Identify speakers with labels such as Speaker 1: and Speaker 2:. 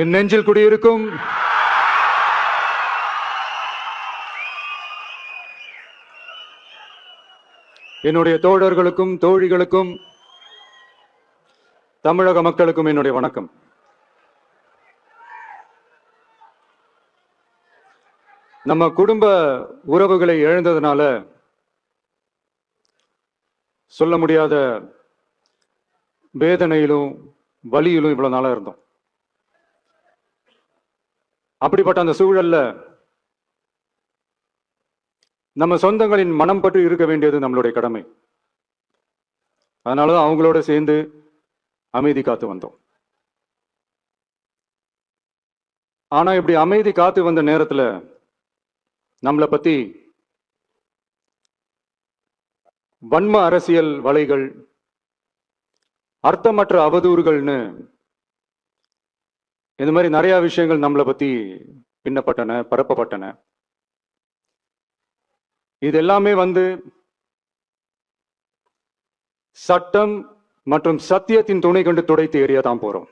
Speaker 1: என் நெஞ்சில் குடியிருக்கும் என்னுடைய தோழர்களுக்கும் தோழிகளுக்கும் தமிழக மக்களுக்கும் என்னுடைய வணக்கம். நம்ம குடும்ப உறவுகளை இழந்ததுனால சொல்ல முடியாத வேதனையிலும் வலியிலும் இவ்வளவு நாளா இருந்தோம். அப்படிப்பட்ட அந்த சூழல்ல நம்ம சொந்தங்களின் மனம் பற்றி இருக்க வேண்டியது நம்மளுடைய கடமை. அதனாலதான் அவங்களோட சேர்ந்து அமைதி காத்து வந்தோம். ஆனா இப்படி அமைதி காத்து வந்த நேரத்துல நம்மளை பத்தி வன்ம அரசியல் வலைகள், அர்த்தமற்ற அவதூறுகள்னு இந்த மாதிரி நிறைய விஷயங்கள் நம்மளை பத்தி பின்னப்பட்டன, பரப்பப்பட்டன. இது எல்லாமே சட்டம் மற்றும் சத்தியத்தின் துணை கொண்டு துடைத்து எறியதான் போறோம்.